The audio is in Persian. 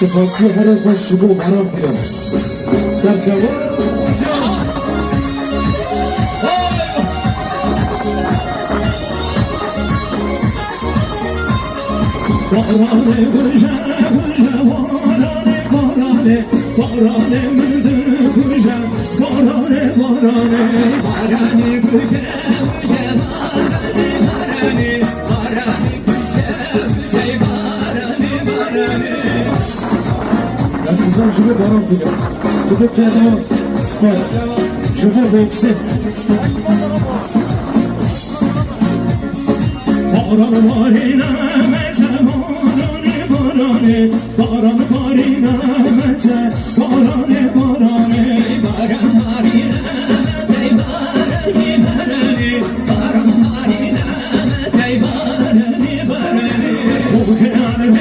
سپاسی هر خوش بگو برام کنم سرچوان بارانه گوشه گوشه بارانه بارانه مردن گوشه بارانه بارانه گوشه گوشه بارانه گوشه گوشه بارانه لازم شده باران کنم شده کردم سپاس شده بکسه باران بارینه باران باران باران بارینه باران باران